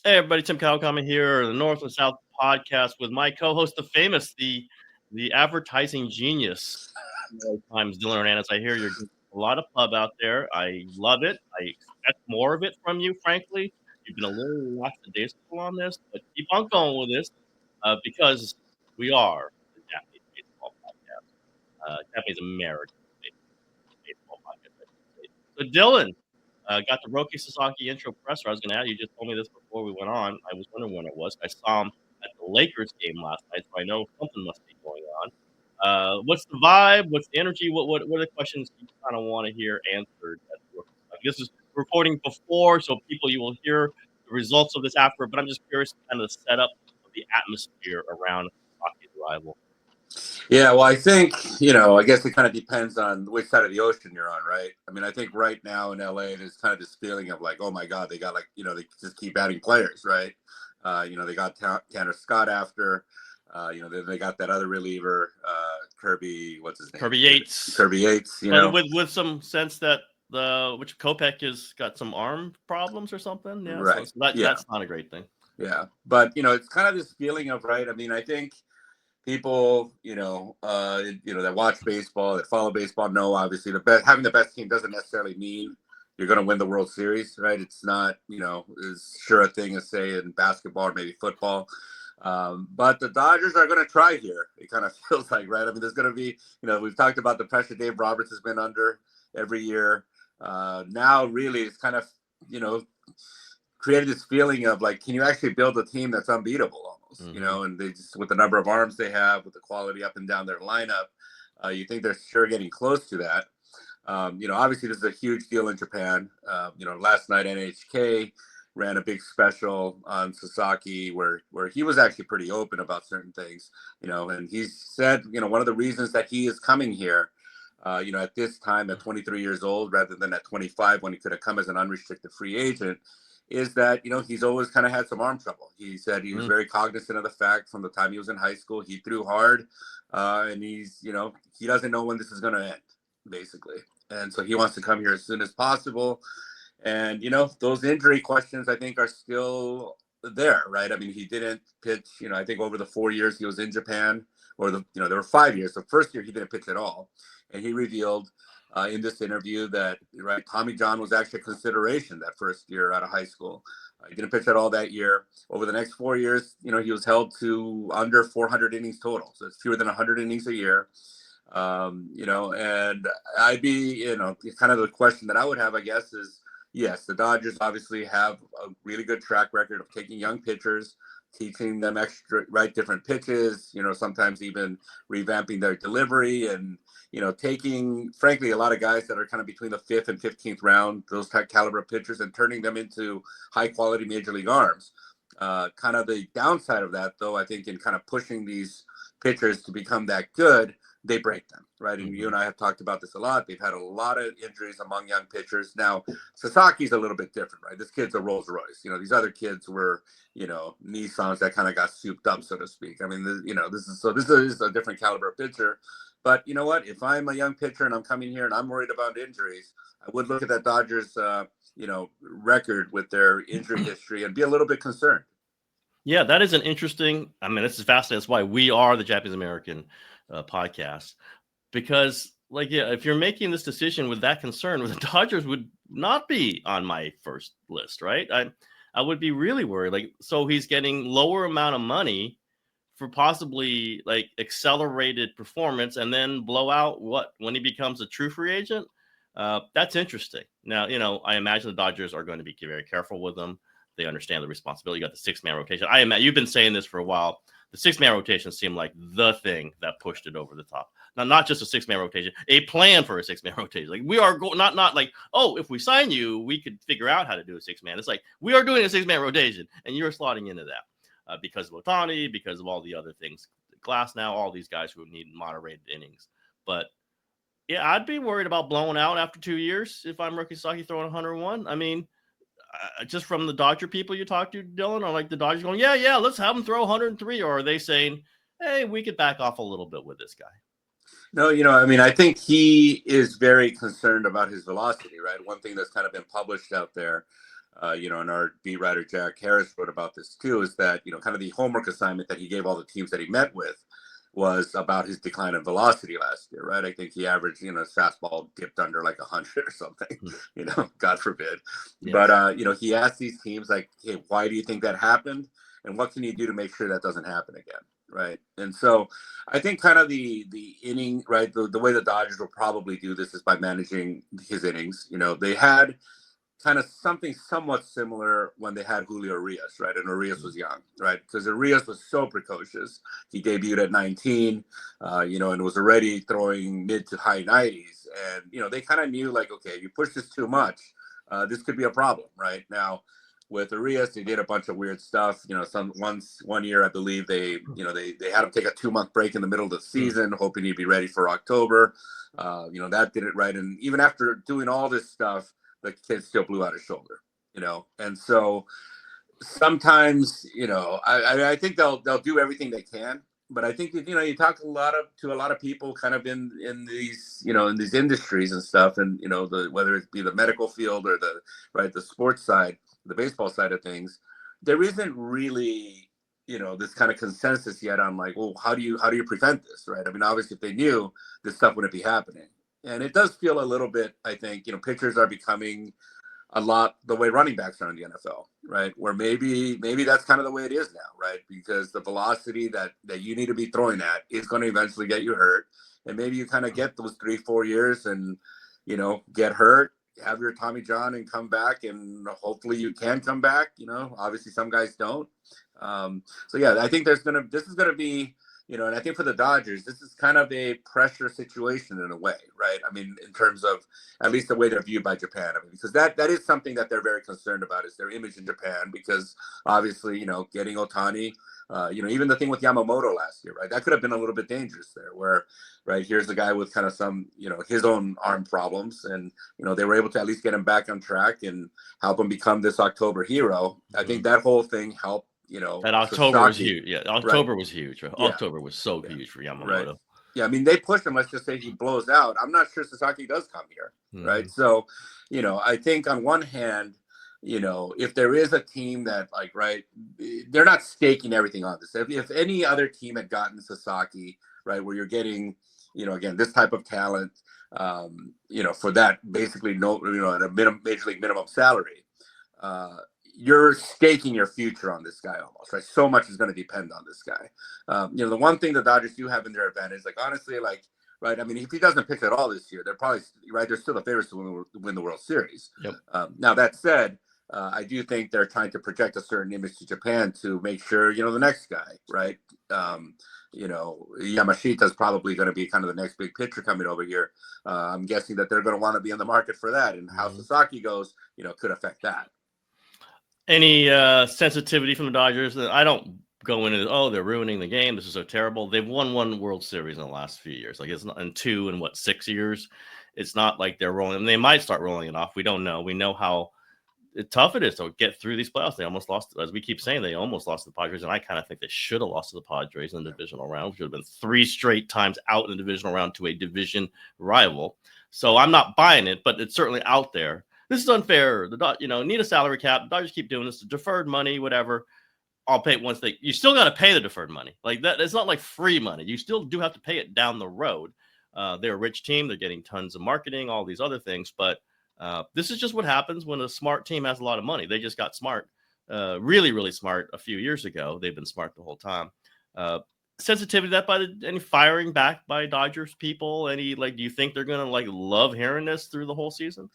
Hey everybody, Tim Kawakami here, the North and South podcast with my co-host, the famous, the advertising genius. Times Dylan Hernandez. I hear you're doing a lot of pub out there. I love it. I expect more of it from you, frankly. You've been a little lackadaisical on this, but keep on going with this because we are the Japanese baseball podcast, Japanese American baseball podcast, I should say. So Dylan, got the Roki Sasaki intro presser. I was going to add, you just told me this before we went on. I was wondering when it was. I saw him at the Lakers game last night, so I know something must be going on. What's the vibe? What's the energy? What are the questions you kind of want to hear answered at the Roki Sasaki? This is recording before, so people you will hear the results of this after. But I'm just curious, kind of the setup of the atmosphere around Sasaki's arrival. Yeah, well, I think, I guess it kind of depends on which side of the ocean you're on, right? I mean, I think right now in LA, there's kind of this feeling of like, oh my God, they got they just keep adding players, right? They got Tanner Scott after, then they got that other reliever, Kirby, what's his name? Kirby Yates. Kirby Yates, But with some sense that which Kopech has got some arm problems or something. Yeah, right. So that's not a great thing. Yeah, but it's kind of this feeling of, right. I mean, I think people, that watch baseball, that follow baseball, know obviously having the best team doesn't necessarily mean you're going to win the World Series, right? It's not, as sure a thing as say in basketball or maybe football. But the Dodgers are going to try here. It kind of feels like, right? I mean, there's going to be, we've talked about the pressure Dave Roberts has been under every year. Now, really, it's kind of, created this feeling of like, can you actually build a team that's unbeatable almost, and they just, with the number of arms they have, with the quality up and down their lineup, you think they're sure getting close to that. Obviously this is a huge deal in Japan. Last night NHK ran a big special on Sasaki where he was actually pretty open about certain things, and he said, one of the reasons that he is coming here, at this time at 23 years old, rather than at 25 when he could have come as an unrestricted free agent, is that, he's always kind of had some arm trouble. He said he was very cognizant of the fact from the time he was in high school, he threw hard, and he's, he doesn't know when this is going to end, basically. And so he wants to come here as soon as possible. And, those injury questions, I think, are still there, right? I mean, he didn't pitch, I think over the 4 years he was in Japan, or there were 5 years. The first year he didn't pitch at all. And he revealed in this interview that, right, Tommy John was actually a consideration that first year out of high school. He didn't pitch at all that year. Over the next 4 years, he was held to under 400 innings total. So it's fewer than 100 innings a year. And I'd be, kind of the question that I would have, I guess, is, yes, the Dodgers obviously have a really good track record of taking young pitchers, teaching them different pitches, sometimes even revamping their delivery and, taking, frankly, a lot of guys that are kind of between the 5th and 15th round, those type caliber pitchers, and turning them into high quality major league arms. Kind of the downside of that, though, I think, in kind of pushing these pitchers to become that good, they break them, right? And you and I have talked about this a lot. They've had a lot of injuries among young pitchers. Now, Sasaki's a little bit different, right? This kid's a Rolls Royce. These other kids were, Nissans that kind of got souped up, so to speak. I mean, this is a different caliber pitcher. But you know what? If I'm a young pitcher and I'm coming here and I'm worried about injuries, I would look at that Dodgers, record with their injury history and be a little bit concerned. Yeah, that is an interesting. I mean, this is fascinating. That's why we are the Japanese American podcast, because, like, yeah, if you're making this decision with that concern, the Dodgers would not be on my first list, right? I would be really worried. Like, so he's getting lower amount of money for possibly like accelerated performance, and then blow out when he becomes a true free agent. That's interesting. Now, I imagine the Dodgers are going to be very careful with him. They understand the responsibility. You got the 6-man rotation. I imagine you've been saying this for a while. The 6-man rotation seemed like the thing that pushed it over the top. Now, not just a 6-man rotation, a plan for a 6-man rotation. Like, we are not like, oh, if we sign you, we could figure out how to do a 6-man. It's like, we are doing a 6-man rotation, and you're slotting into that because of Otani, because of all the other things. Glass now, all these guys who need moderated innings. But yeah, I'd be worried about blowing out after 2 years if I'm Roki Sasaki throwing 101. I mean, just from the Dodger people you talk to, Dylan, are like the Dodgers going, yeah, let's have him throw 103, or are they saying, hey, we could back off a little bit with this guy? No, I mean, I think he is very concerned about his velocity, right? One thing that's kind of been published out there And our beat writer Jack Harris wrote about this too, is that, kind of the homework assignment that he gave all the teams that he met with was about his decline in velocity last year, right? I think he averaged, his fastball dipped under like 100 or something, God forbid. Yes. But, he asked these teams like, hey, why do you think that happened? And what can you do to make sure that doesn't happen again? Right. And so I think kind of the inning, right, the way the Dodgers will probably do this is by managing his innings. They had kind of something somewhat similar when they had Julio Urias, right? And Urias was young, right? Because Urias was so precocious. He debuted at 19, and was already throwing mid to high 90s. And, they kind of knew like, okay, if you push this too much, this could be a problem, right? Now, with Urias, they did a bunch of weird stuff. One year, I believe they had him take a 2-month break in the middle of the season, hoping he'd be ready for October. That did it right. And even after doing all this stuff, the kid still blew out his shoulder, and so sometimes, I think they'll do everything they can, but I think you talk to a lot of people kind of in these in these industries and stuff, and whether it be the medical field or the sports side, the baseball side of things, there isn't really this kind of consensus yet on like, well, how do you prevent this, right? I mean, obviously if they knew, this stuff wouldn't be happening. And it does feel a little bit, I think, pitchers are becoming a lot the way running backs are in the NFL, right? Where maybe that's kind of the way it is now, right? Because the velocity that you need to be throwing at is going to eventually get you hurt. And maybe you kind of get those 3-4 years and, get hurt, have your Tommy John and come back, and hopefully you can come back. Obviously some guys don't. So yeah, I think this is going to be, and I think for the Dodgers, this is kind of a pressure situation in a way, right? I mean, in terms of at least the way they're viewed by Japan. I mean, because that is something that they're very concerned about, is their image in Japan, because obviously, getting Otani, even the thing with Yamamoto last year, right? That could have been a little bit dangerous there, where, right, here's the guy with kind of some, his own arm problems, and, they were able to at least get him back on track and help him become this October hero. I think that whole thing helped. That October Sasaki, was huge. Yeah, October was huge. Right? Yeah. October was so huge for Yamamoto. Right. Yeah, I mean, they push him. Let's just say he blows out. I'm not sure Sasaki does come here, right? So, I think on one hand, if there is a team that, like, right, they're not staking everything on this. If any other team had gotten Sasaki, right, where you're getting, again, this type of talent, for that basically at a major league minimum salary, you're staking your future on this guy almost, right? So much is going to depend on this guy. The one thing the Dodgers do have in their advantage, like, honestly, like, right, I mean, if he doesn't pitch at all this year, they're probably, right, they're still the favorites to win the World Series. Yep. Now, that said, I do think they're trying to project a certain image to Japan to make sure, the next guy, right? Yamashita is probably going to be kind of the next big pitcher coming over here. I'm guessing that they're going to want to be in the market for that, and how Sasaki goes, could affect that. Any sensitivity from the Dodgers? I don't go into, they're ruining the game, this is so terrible. They've won one World Series in the last few years. Like, it's not in 2 in 6 years. It's not like they're rolling. They might start rolling it off. We don't know. We know how tough it is to get through these playoffs. They almost lost, as we keep saying, they almost lost to the Padres, and I kind of think they should have lost to the Padres in the divisional round, which would have been 3 straight times out in the divisional round to a division rival. So I'm not buying it, but it's certainly out there. This is unfair. Need a salary cap. The Dodgers keep doing this. Deferred money, whatever. I'll pay it once you still got to pay the deferred money. Like that, it's not like free money. You still do have to pay it down the road. They're a rich team. They're getting tons of marketing, all these other things. But this is just what happens when a smart team has a lot of money. They just got smart, really, really smart a few years ago. They've been smart the whole time. Sensitivity to that any firing back by Dodgers people? Do you think they're going to love hearing this through the whole season?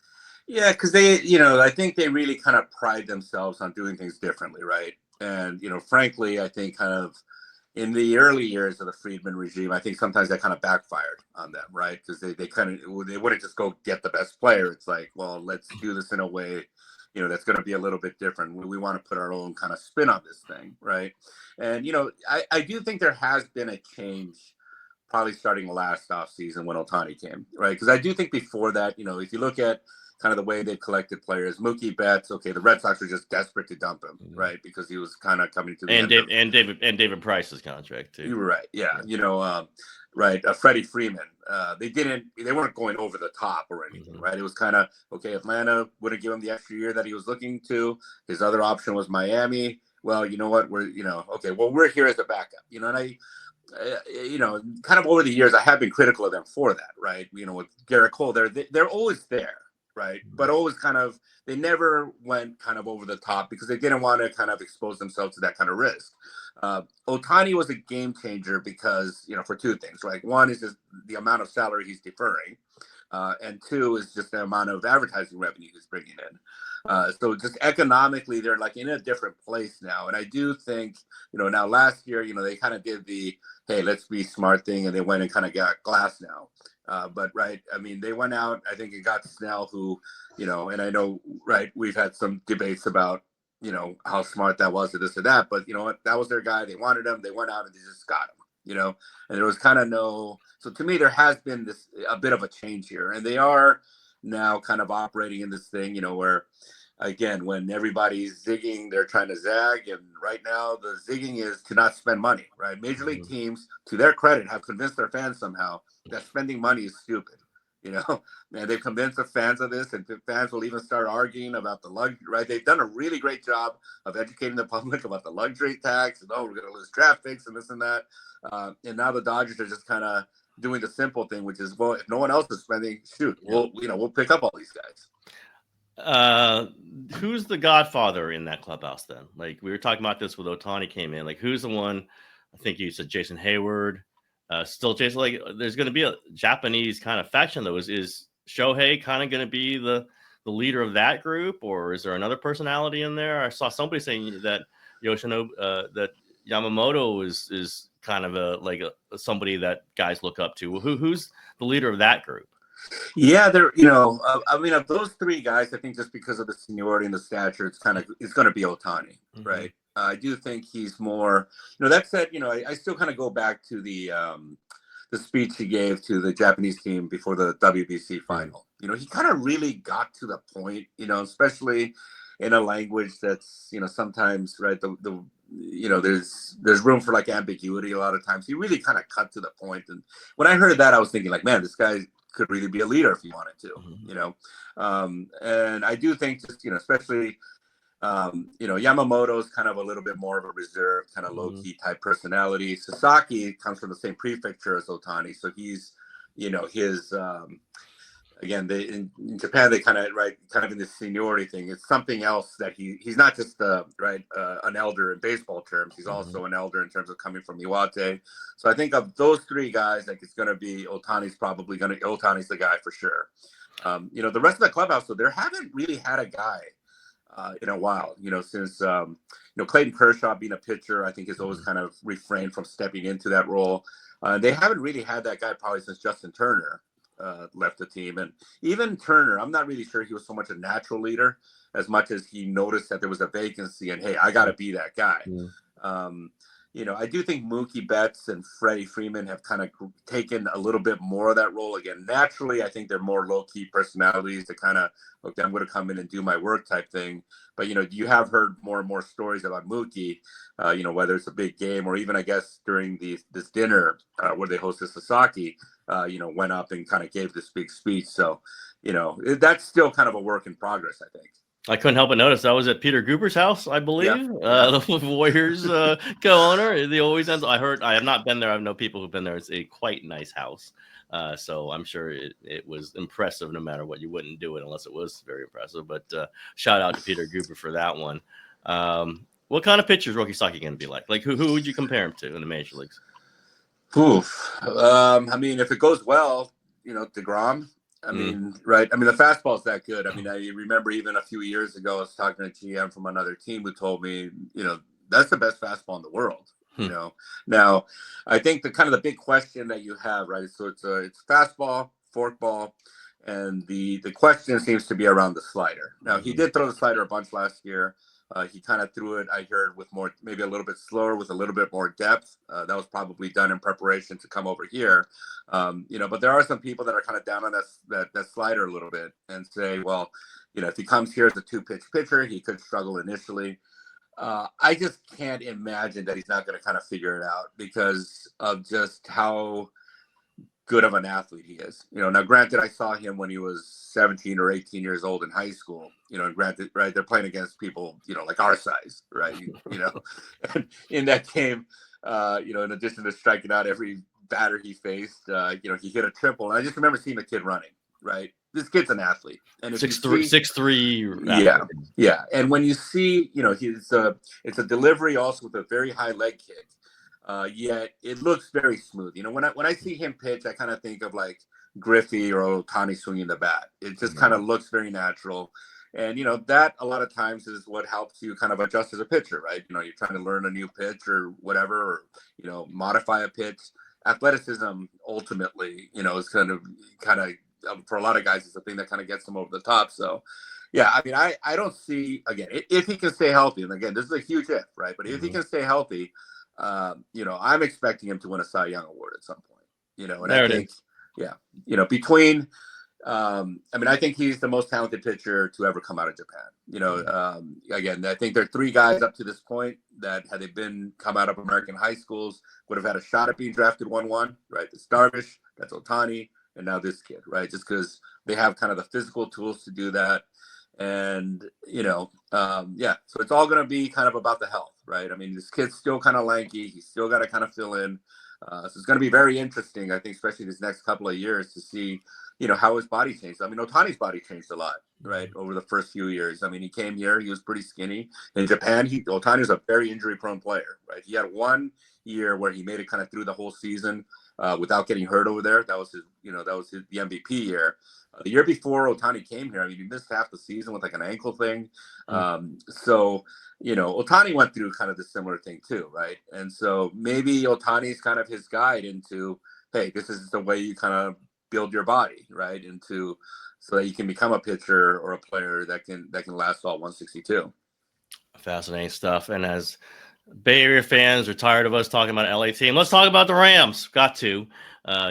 Yeah, because they, I think they really kind of pride themselves on doing things differently, right? And, frankly, I think kind of in the early years of the Friedman regime, I think sometimes that kind of backfired on them, right? Because they wouldn't just go get the best player. It's like, well, let's do this in a way, that's going to be a little bit different. We want to put our own kind of spin on this thing, right? And, I do think there has been a change probably starting last offseason when Otani came, right? Because I do think before that, if you look at kind of the way they've collected players, Mookie Betts, okay, the Red Sox were just desperate to dump him, right? Because he was kind of coming to the end. And David Price's contract too. You were right, yeah. right? Freddie Freeman. They weren't going over the top or anything, right? It was kind of, okay, Atlanta wouldn't give him the extra year that he was looking to. His other option was Miami. Well, you know what? We're here as a backup, and kind of over the years, I have been critical of them for that, right? With Garrett Cole, they're always there, right? But always they never went kind of over the top because they didn't want to kind of expose themselves to that kind of risk. Otani was a game changer because, for two things, right? One is just the amount of salary he's deferring. And two is just the amount of advertising revenue he's bringing in. So just economically, they're like in a different place now. And I do think, now last year, they kind of did the, hey, let's be smart thing. And they went and kind of got Glass now. But, right, I mean, they went out, I think it got Snell who, and I know, right, we've had some debates about, how smart that was or this or that. But, you know what, that was their guy. They wanted him. They went out and they just got him, and there was kind of no. So to me, there has been a bit of a change here. And they are now kind of operating in this thing, where, again, when everybody's zigging, they're trying to zag. And right now, the zigging is to not spend money, right? Major league teams, to their credit, have convinced their fans somehow that spending money is stupid. Man, they've convinced the fans of this, and fans will even start arguing about the luxury, right? They've done a really great job of educating the public about the luxury tax, and we're going to lose draft picks and this and that. And now the Dodgers are just kind of doing the simple thing, which is, well, if no one else is spending, shoot, we'll pick up all these guys. Who's the godfather in that clubhouse then? Like, we were talking about this with Otani came in. Like, who's the one? I think you said Jason Hayward. Still Jason, like, there's going to be a Japanese kind of faction though. Is Shohei kind of going to be the leader of that group, or is there another personality in there? I saw somebody saying that that Yamamoto is kind of somebody that guys look up to. Who's the leader of that group? Yeah, I mean, of those three guys, I think just because of the seniority and the stature, it's going to be Otani, right? I do think he's more, that said, I still kind of go back to the speech he gave to the Japanese team before the WBC final. He kind of really got to the point, especially in a language that's, sometimes, right, there's room for like ambiguity a lot of times. He really kind of cut to the point. And when I heard that, I was thinking like, man, this guy could really be a leader if he wanted to, and I do think just, especially, Yamamoto's kind of a little bit more of a reserved, kind of low-key type personality. Sasaki comes from the same prefecture as Otani. So he's, his, again, in Japan, they kind of in this seniority thing. It's something else that he's not just, an elder in baseball terms. He's also an elder in terms of coming from Iwate. So I think of those three guys, like it's going to be Otani's the guy for sure. The rest of the clubhouse, so there haven't really had a guy in a while, since, Clayton Kershaw being a pitcher, I think has always kind of refrained from stepping into that role. They haven't really had that guy probably since Justin Turner left the team. And even Turner, I'm not really sure he was so much a natural leader as much as he noticed that there was a vacancy and, hey, I got to be that guy. I do think Mookie Betts and Freddie Freeman have kind of taken a little bit more of that role. Again, naturally, I think they're more low-key personalities to kind of, okay, I'm going to come in and do my work type thing. But, you have heard more and more stories about Mookie, whether it's a big game or even, I guess, during this dinner where they hosted Sasaki, went up and kind of gave this big speech. So, that's still kind of a work in progress, I think. I couldn't help but notice I was at Peter Goober's house, I believe. The Warriors co-owner. They always ends. I have not been there. I know people who've been there. It's a quite nice house. So I'm sure it was impressive no matter what. You wouldn't do it unless it was very impressive. But shout out to Peter Goober for that one. What kind of pitcher is Roki Sasaki going to be like? Like who would you compare him to in the major leagues? I mean, if it goes well, DeGrom. I mean, right. I mean, the fastball is that good. I mean, I remember even a few years ago, I was talking to a GM from another team who told me, that's the best fastball in the world. Now, I think the big question that you have, right? So it's fastball, forkball, and the question seems to be around the slider. Now, he did throw the slider a bunch last year. He kind of threw it, I heard, with more, maybe a little bit slower, with a little bit more depth. That was probably done in preparation to come over here. But there are some people that are kind of down on that slider a little bit and say, well, if he comes here as a two-pitch pitcher, he could struggle initially. I just can't imagine that he's not going to kind of figure it out because of just how good of an athlete he is. Now granted, I saw him when he was 17 or 18 years old in high school, and granted, right, they're playing against people, like our size, right? And in that game, in addition to striking out every batter he faced, he hit a triple. And I just remember seeing the kid running, right? This kid's an athlete. And if 6'3", yeah. And when you see, it's a delivery also with a very high leg kick. Yet it looks very smooth. When I see him pitch, I kind of think of like Griffey or Otani swinging the bat. It just kind of looks very natural. And, that a lot of times is what helps you kind of adjust as a pitcher, right? You're trying to learn a new pitch or whatever, or, modify a pitch. Athleticism ultimately, is kind of for a lot of guys, it's the thing that kind of gets them over the top. So, yeah, I mean, I don't see, again, if he can stay healthy, and again, this is a huge if, right? But if he can stay healthy, I'm expecting him to win a Cy Young award at some point, and there I think, between, I think he's the most talented pitcher to ever come out of Japan. Again, I think there are three guys up to this point that had they come out of American high schools would have had a shot at being drafted 1-1, right? It's Darvish, that's Otani, and now this kid, right? Just because they have kind of the physical tools to do that. And, so it's all going to be kind of about the health, right? I mean, this kid's still kind of lanky. He's still got to kind of fill in. So it's going to be very interesting, I think, especially this next couple of years to see, how his body changed. I mean, Otani's body changed a lot, right, over the first few years. I mean, he came here, he was pretty skinny. In Japan, Otani's a very injury-prone player, right? He had 1 year where he made it kind of through the whole season without getting hurt over there. That was the MVP year. The year before Otani came here, I mean, he missed half the season with like an ankle thing. So, Otani went through kind of the similar thing too, right? And so maybe Otani's kind of his guide into, hey, this is the way you kind of build your body, right? So that you can become a pitcher or a player that can last all 162. Fascinating stuff. And as Bay Area fans are tired of us talking about LA team, let's talk about the Rams. Got to.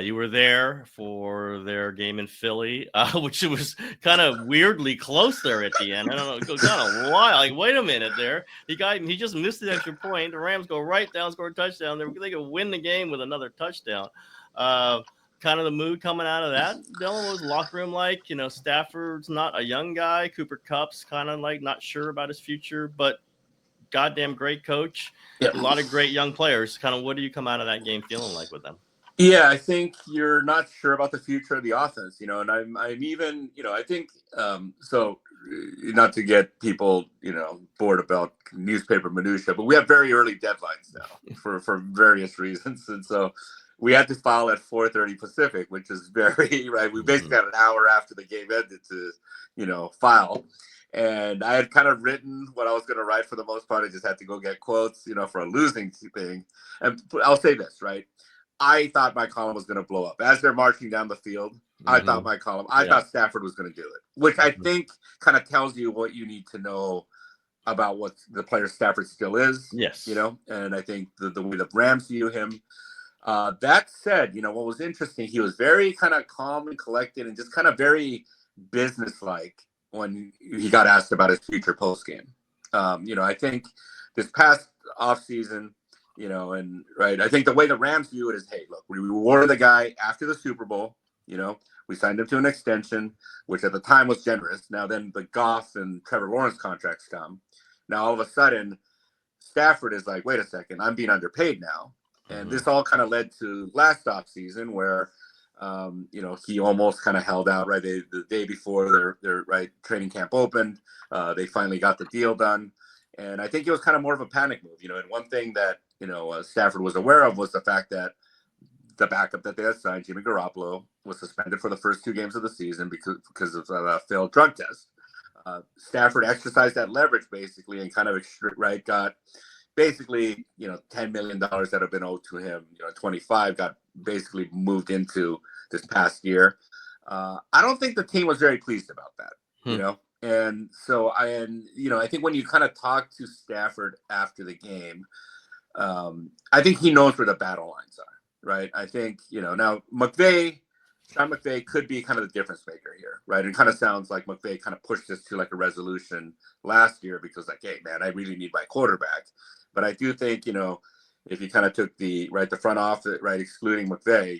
You were there for their game in Philly, which was kind of weirdly close there at the end. I don't know, kind of wild. Like, wait a minute there. He just missed the extra point. The Rams go right down, score a touchdown. They could win the game with another touchdown. Kind of the mood coming out of that, Dylan, was locker room like? Stafford's not a young guy. Cooper Kupp's kind of like not sure about his future, but goddamn great coach. Yep. A lot of great young players. Kind of what do you come out of that game feeling like with them? Yeah, I think you're not sure about the future of the offense, and I'm even, I think, so not to get people, bored about newspaper minutia, but we have very early deadlines now for various reasons. And so we had to file at 4:30 Pacific, which is very, right. We basically had an hour after the game ended to, file. And I had kind of written what I was going to write for the most part. I just had to go get quotes, for a losing thing. And I'll say this, right? I thought my column was going to blow up. As they're marching down the field, I thought thought Stafford was going to do it, which I think kind of tells you what you need to know about what the player Stafford still is. Yes. And I think the way the Rams view him. That said, what was interesting, he was very kind of calm and collected and just kind of very businesslike when he got asked about his future post game. I think this past offseason, and right, I think the way the Rams view it is, hey, look, we rewarded the guy after the Super Bowl. We signed him to an extension, which at the time was generous. Now then the Goff and Trevor Lawrence contracts come. Now all of a sudden, Stafford is like, wait a second, I'm being underpaid now. And this all kind of led to last offseason where, he almost kind of held out, right? The day before their right training camp opened, they finally got the deal done. And I think it was kind of more of a panic move, and one thing that, Stafford was aware of was the fact that the backup that they had signed, Jimmy Garoppolo, was suspended for the first 2 games of the season because of a failed drug test. Stafford exercised that leverage basically and kind of, right, got basically, $10 million that have been owed to him, 25 got basically moved into this past year. I don't think the team was very pleased about that, And so I think when you kind of talk to Stafford after the game, I think he knows where the battle lines are, right? I think, now Sean McVay could be kind of the difference maker here, right? It kind of sounds like McVay kind of pushed this to like a resolution last year because like, hey, man, I really need my quarterback. But I do think, if you kind of took the front office, right, excluding McVay,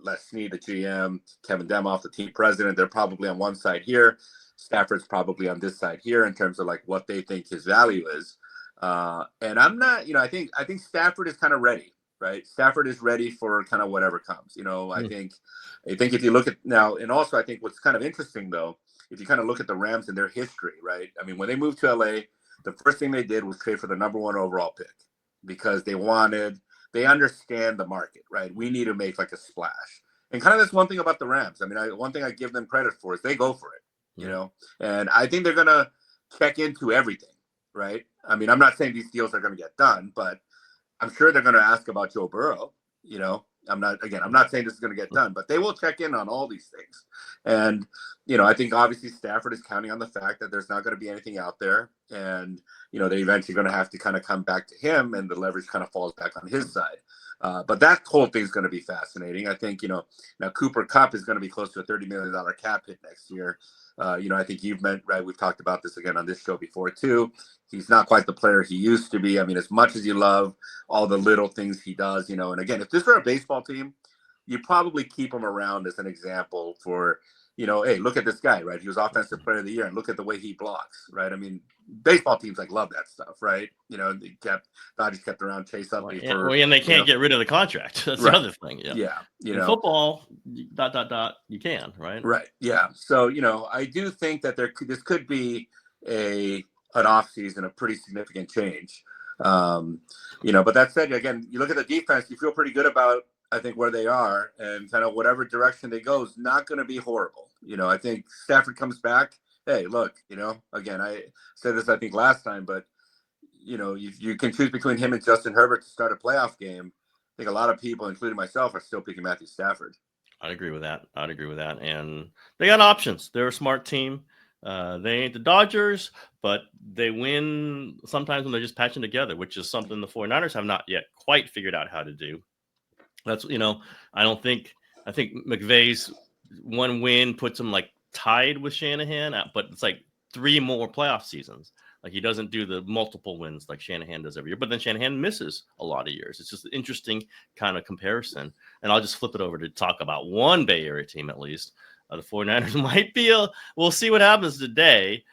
Les Snead, the GM, Kevin Demoff, the team president, they're probably on one side here. Stafford's probably on this side here in terms of like what they think his value is. And I'm not, I think Stafford is kind of ready, right? Stafford is ready for kind of whatever comes. I think if you look at now, and also I think what's kind of interesting though, if you kind of look at the Rams and their history, right? I mean, when they moved to LA, the first thing they did was trade for the number 1 overall pick because they understand the market, right? We need to make like a splash. And kind of that's one thing about the Rams. I mean, one thing I give them credit for is they go for it, and I think they're going to check into everything, right? I mean, I'm not saying these deals are going to get done, but I'm sure they're going to ask about Joe Burrow, I'm not saying this is going to get done, but they will check in on all these things. And, I think obviously Stafford is counting on the fact that there's not going to be anything out there. And, they're eventually going to have to kind of come back to him and the leverage kind of falls back on his side. But that whole thing is going to be fascinating. I think, now Cooper Kupp is going to be close to a $30 million cap hit next year. I think you've meant, right, we've talked about this again on this show before too. He's not quite the player he used to be. I mean, as much as you love all the little things he does, and again, if this were a baseball team, you probably keep him around as an example for, hey, look at this guy, right? He was offensive player of the year and look at the way he blocks, right? I mean, baseball teams love that stuff, right? Dodgers kept around Chase Utley and they can't get rid of the contract. That's right. the other thing. Yeah. In football, ... you can, right? Right. Yeah. So, I do think that this could be an off season, a pretty significant change. But that said, again, you look at the defense, you feel pretty good about, I think, where they are and kind of whatever direction they go is not going to be horrible. I think Stafford comes back. Hey, look, again, I said this, I think last time, but you can choose between him and Justin Herbert to start a playoff game. I think a lot of people, including myself, are still picking Matthew Stafford. I'd agree with that. And they got options. They're a smart team. They ain't the Dodgers, but they win sometimes when they're just patching together, which is something the 49ers have not yet quite figured out how to do. That's, I think McVay's one win puts him like tied with Shanahan, but it's like 3 more playoff seasons. Like he doesn't do the multiple wins like Shanahan does every year, but then Shanahan misses a lot of years. It's just an interesting kind of comparison. And I'll just flip it over to talk about one Bay Area team, at least. The 49ers might be we'll see what happens today.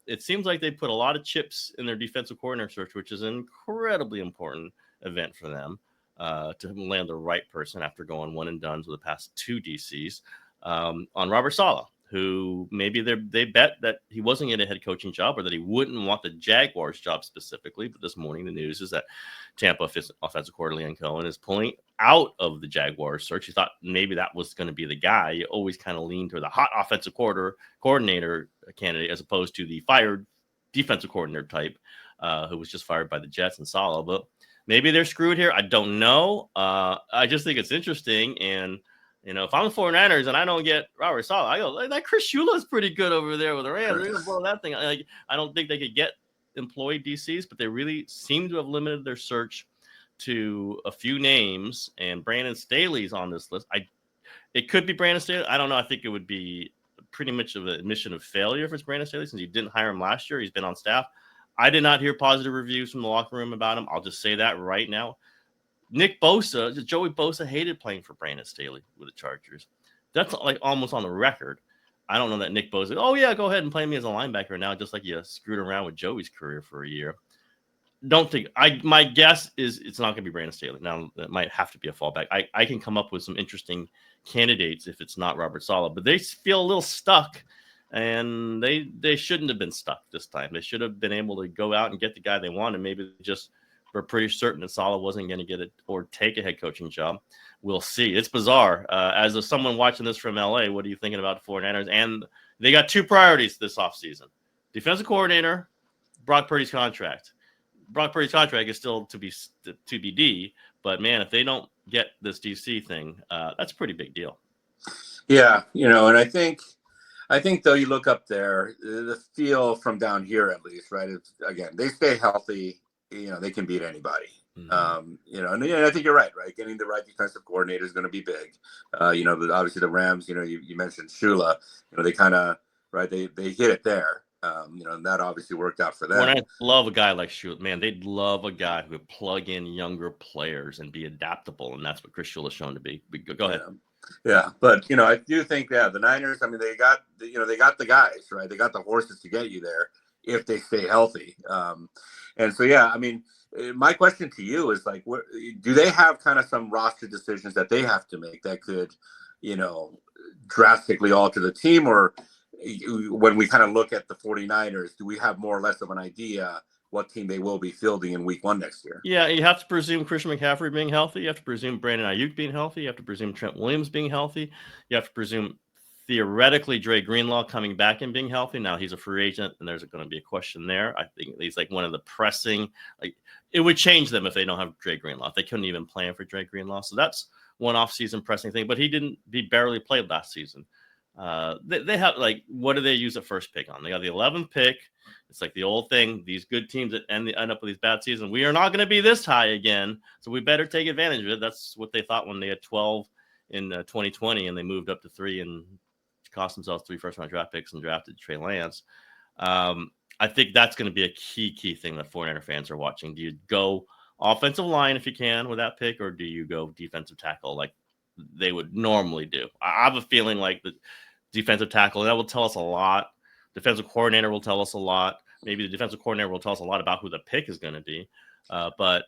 It seems like they put a lot of chips in their defensive coordinator search, which is an incredibly important event for them to land the right person after going one and done with the past 2 DCs on Robert Saleh, who maybe they bet that he wasn't getting a head coaching job or that he wouldn't want the Jaguars job specifically. But this morning, the news is that Tampa offensive coordinator Liam Cohen is pulling out of the Jaguars search. He thought maybe that was going to be the guy. You always kind of lean toward the hot offensive coordinator candidate as opposed to the fired defensive coordinator type who was just fired by the Jets and Saleh. But maybe they're screwed here. I don't know. I just think it's interesting. And if I'm the 49ers and I don't get Robert Saleh, I go, that Chris Shula is pretty good over there with the Rams. They're going to blow that thing. I don't think they could get employed DCs, but they really seem to have limited their search to a few names. And Brandon Staley's on this list. It could be Brandon Staley. I don't know. I think it would be pretty much of an admission of failure if it's Brandon Staley since you didn't hire him last year. He's been on staff. I did not hear positive reviews from the locker room about him. I'll just say that right now. Joey Bosa hated playing for Brandon Staley with the Chargers. That's like almost on the record. I don't know that Nick Bosa, oh yeah, go ahead and play me as a linebacker now, just like you screwed around with Joey's career for a year. My guess is it's not going to be Brandon Staley. Now, it might have to be a fallback. I can come up with some interesting candidates if it's not Robert Saleh, but they feel a little stuck, and they shouldn't have been stuck this time. They should have been able to go out and get the guy they want, and maybe just we're pretty certain that Saleh wasn't going to get it or take a head coaching job. We'll see. It's bizarre. As someone watching this from LA, what are you thinking about the 49ers? And they got 2 priorities this offseason. Defensive coordinator, Brock Purdy's contract. Brock Purdy's contract is still to be TBD, but man, if they don't get this DC thing, that's a pretty big deal. Yeah, and I think though you look up there, the feel from down here at least, right? It's, again, they stay healthy. They can beat anybody. Mm-hmm. And I think you're right? Getting the right defensive coordinator is going to be big. Obviously the Rams, you mentioned Shula, they kind of, right. They hit it there. And that obviously worked out for them. When I love a guy like Shula, man, they'd love a guy who would plug in younger players and be adaptable. And that's what Chris Shula is shown to be. Go ahead. Yeah, but I do think the Niners. I mean, they got the guys, right? They got the horses to get you there if they stay healthy. And so I mean, my question to you is like, what do they have kind of some roster decisions that they have to make that could, drastically alter the team, or when we kind of look at the 49ers, do we have more or less of an idea what team they will be fielding in week 1 next year? Yeah, you have to presume Christian McCaffrey being healthy. You have to presume Brandon Ayuk being healthy. You have to presume Trent Williams being healthy. You have to presume theoretically Dre Greenlaw coming back and being healthy. Now he's a free agent, and there's going to be a question there. I think he's like one of the pressing. Like it would change them if they don't have Dre Greenlaw. If they couldn't even plan for Dre Greenlaw, so that's one off-season pressing thing. But he barely played last season. They have like, what do they use a first pick on? They got the 11th pick. It's like the old thing. These good teams that end up with these bad seasons. We are not going to be this high again, so we better take advantage of it. That's what they thought when they had 12 in 2020, and they moved up to 3 and cost themselves 3 first-round draft picks and drafted Trey Lance. I think that's going to be a key thing that 49er fans are watching. Do you go offensive line if you can with that pick, or do you go defensive tackle like they would normally do? I have a feeling like the defensive tackle, and that will tell us a lot. Defensive coordinator will tell us a lot. Maybe the defensive coordinator will tell us a lot about who the pick is going to be. But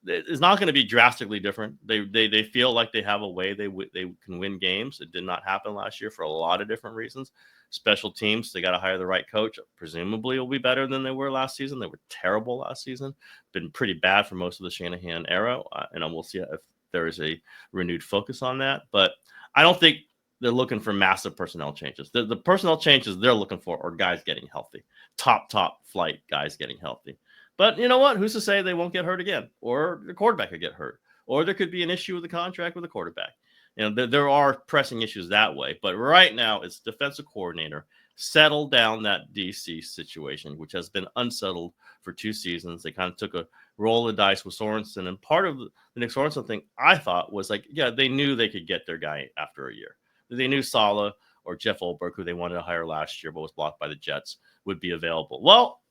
it's not going to be drastically different. They feel like they have a way they can win games. It did not happen last year for a lot of different reasons. Special teams, they got to hire the right coach. Presumably, will be better than they were last season. They were terrible last season. Been pretty bad for most of the Shanahan era, and we'll see if there is a renewed focus on that. But I don't think they're looking for massive personnel changes. The personnel changes they're looking for are guys getting healthy, top flight guys getting healthy. But you know what? Who's to say they won't get hurt again, or the quarterback could get hurt, or there could be an issue with the contract with the quarterback. There are pressing issues that way. But right now, it's defensive coordinator. Settle down that DC situation, which has been unsettled for 2 seasons. They kind of took a roll of dice with Sorensen, and part of the Nick Sorensen thing I thought was like, they knew they could get their guy after a year. They knew Saleh or Jeff Ulbrich, who they wanted to hire last year but was blocked by the Jets, would be available. Well,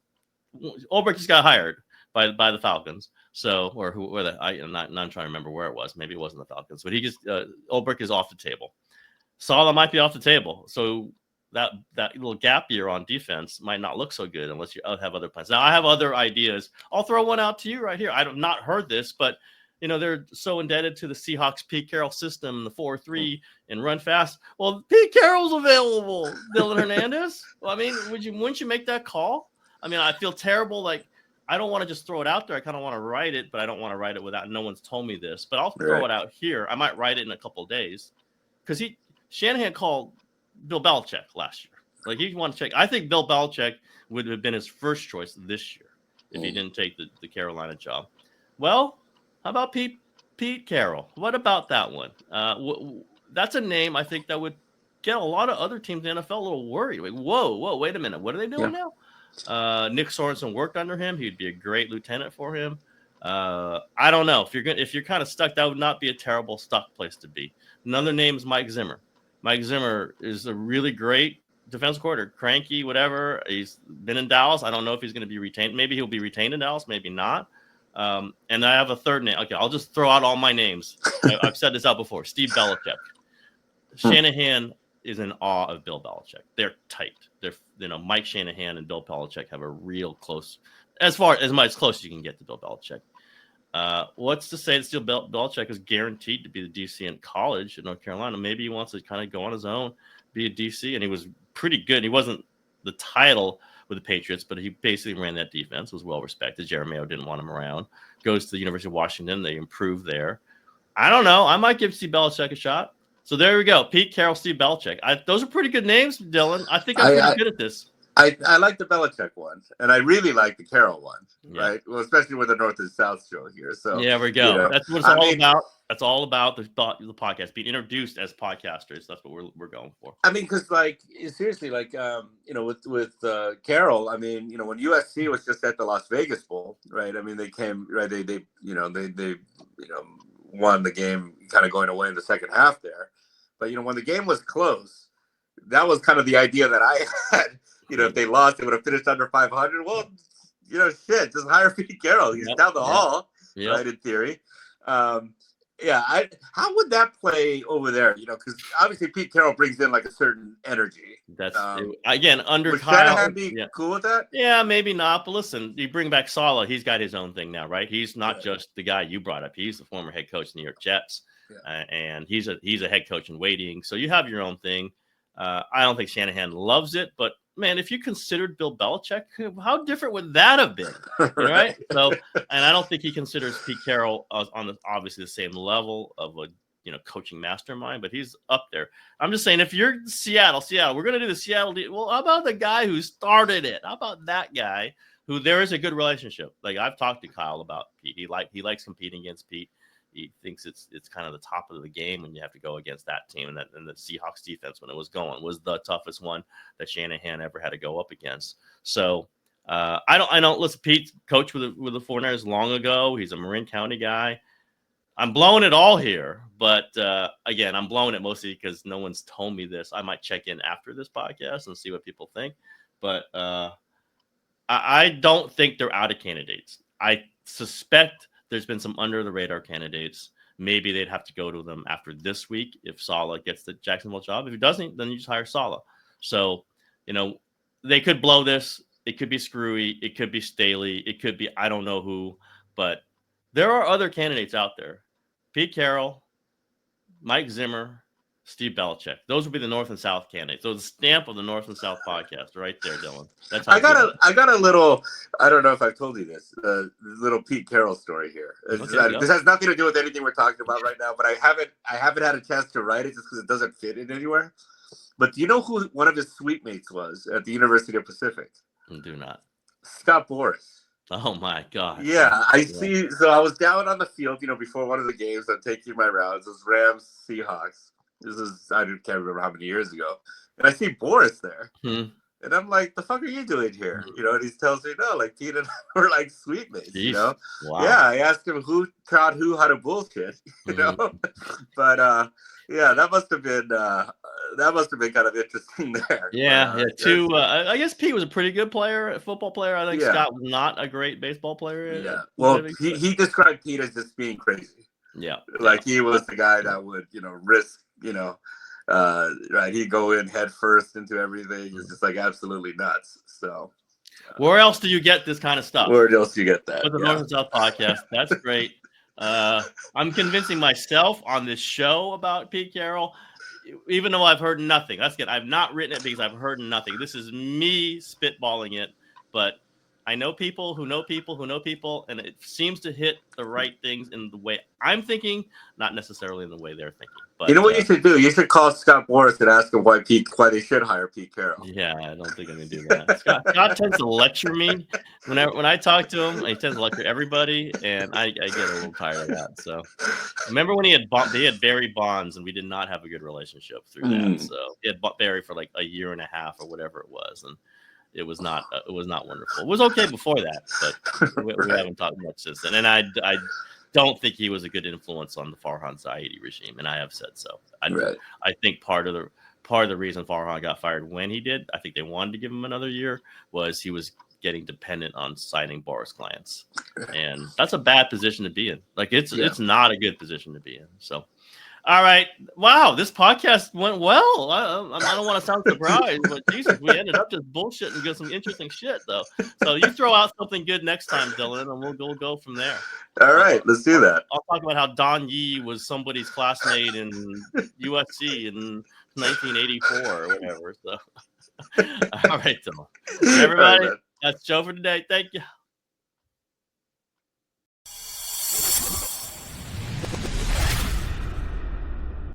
Ulbrich just got hired by the Falcons. So, or who? I'm not trying to remember where it was. Maybe it wasn't the Falcons, but Ulbrich is off the table. Saleh might be off the table. So that little gap year on defense might not look so good unless you have other plans. Now, I have other ideas. I'll throw one out to you right here. I have not heard this, but they're so indebted to the Seahawks Pete Carroll system, the 4-3 and run fast. Well, Pete Carroll's available. Dylan Hernandez. Well, I mean, wouldn't you make that call? I mean, I feel terrible. Like, I don't want to just throw it out there. I kind of want to write it, but I don't want to write it without no one's told me this. But I'll throw it out here. I might write it in a couple of days because Shanahan called Bill Belichick last year. Like, he wanted to check. I think Bill Belichick would have been his first choice this year if he didn't take the Carolina job. Well, how about Pete Carroll? What about that one? That's a name I think that would get a lot of other teams in the NFL a little worried. Like, whoa, wait a minute. What are they doing now? Nick Sorensen worked under him. He'd be a great lieutenant for him. I don't know. If you're kind of stuck, that would not be a terrible stuck place to be. Another name is Mike Zimmer. Mike Zimmer is a really great defense coordinator, cranky, whatever. He's been in Dallas. I don't know if he's going to be retained. Maybe he'll be retained in Dallas, maybe not. And I have a third name. Okay, I'll just throw out all my names. I've said this out before. Steve Belichick. Shanahan is in awe of Bill Belichick. They're tight. Mike Shanahan and Bill Belichick have a real close, as close as you can get to Bill Belichick. What's to say that still Belichick is guaranteed to be the DC in college in North Carolina? Maybe he wants to kind of go on his own, be a DC, and he was pretty good. He wasn't the title with the Patriots, but he basically ran that defense, was well respected. Jeremiah didn't want him around. Goes to the University of Washington. They improved there. I don't know. I might give Steve Belichick a shot. So there we go. Pete Carroll, Steve Belichick. Those are pretty good names, Dylan. I think I'm pretty good at this. I like the Belichick one, and I really like the Carroll one, right? Well, especially with the North and South show here. So there we go. That's what it's all about. That's all about the podcast being introduced as podcasters. That's what we're going for. I mean, because seriously, with Carroll, I mean, when USC was just at the Las Vegas Bowl, right? I mean, they came right. They won the game, kind of going away in the second half there. But when the game was close, that was kind of the idea that I had. If they lost, they would have finished under 500. Well, just hire Pete Carroll. He's down the hall, right, in theory. How would that play over there? Because obviously Pete Carroll brings in like a certain energy. That's again under would Kyle. Shanahan be cool with that? Yeah, maybe not. But listen, you bring back Saleh, he's got his own thing now, right? He's not just the guy you brought up. He's the former head coach of the New York Jets, and he's a head coach in waiting. So you have your own thing. I don't think Shanahan loves it, but man, if you considered Bill Belichick, how different would that have been, right? So, and I don't think he considers Pete Carroll on obviously the same level of a coaching mastermind, but he's up there. I'm just saying, if you're Seattle, we're going to do the Seattle deal. Well, how about the guy who started it? How about that guy who there is a good relationship? Like I've talked to Kyle about Pete. He likes competing against Pete. He thinks it's kind of the top of the game when you have to go against that team, and the Seahawks defense when it was going was the toughest one that Shanahan ever had to go up against. So I don't listen. Pete coached with the 49ers long ago. He's a Marin County guy. I'm blowing it all here, but again, I'm blowing it mostly because no one's told me this. I might check in after this podcast and see what people think, but I don't think they're out of candidates. I suspect there's been some under the radar candidates. Maybe they'd have to go to them after this week if Saleh gets the Jacksonville job. If he doesn't, then you just hire Saleh. So, they could blow this. It could be Screwy. It could be Staley. It could be I don't know who, but there are other candidates out there. Pete Carroll, Mike Zimmer, Steve Belichick. Those would be the North and South candidates. So the stamp of the North and South podcast right there, Dylan. That's how I got a little, I don't know if I've told you this, little Pete Carroll story here. This has nothing to do with anything we're talking about right now, but I haven't had a chance to write it just because it doesn't fit in anywhere. But do you know who one of his suite mates was at the University of Pacific? Do not. Scott Boras. Oh my God. Yeah, I see. So I was down on the field, before one of the games. I'm taking my rounds. It was Rams Seahawks. I can't remember how many years ago. And I see Boris there. And I'm like, the fuck are you doing here? And he tells me, no, like Pete and I were like sweet mates, Wow. Yeah, I asked him who taught who how to bullshit, But that must have been kind of interesting there. I guess Pete was a pretty good football player. I think Scott was not a great baseball player. Yeah. Well, he described Pete as just being crazy. Yeah. Like he was the guy that would, risk, right. He'd go in head first into everything. It's just like absolutely nuts. So where else do you get this kind of stuff? Where else do you get that? With the North and South podcast. That's great. I'm convincing myself on this show about Pete Carroll, even though I've heard nothing. That's good. I've not written it because I've heard nothing. This is me spitballing it, but I know people who know people who know people, and it seems to hit the right things in the way I'm thinking, not necessarily in the way they're thinking. But you know what you should do? You should call Scott Boras and ask him why they should hire Pete Carroll. Yeah, I don't think I'm gonna do that. Scott tends to lecture me when I talk to him. He tends to lecture everybody, and I get a little tired of that. So remember when they had Barry Bonds, and we did not have a good relationship through that. So he had Barry for like a year and a half or whatever it was, and it was not wonderful. It was okay before that, but we haven't talked much since then. And I don't think he was a good influence on the Farhan Zaidi regime, and I have said so. I think part of the reason Farhan got fired when he did, I think they wanted to give him another year, was he was getting dependent on signing Boris clients, and that's a bad position to be in. Like it's not a good position to be in. So. All right. Wow, this podcast went well. I don't want to sound surprised, but Jesus, we ended up just bullshitting and get some interesting shit, though. So you throw out something good next time, Dylan, and we'll go from there. All right, let's do that. I'll talk about how Don Yee was somebody's classmate in USC in 1984 or whatever. So, all right, Dylan. Everybody, that's Joe for today. Thank you.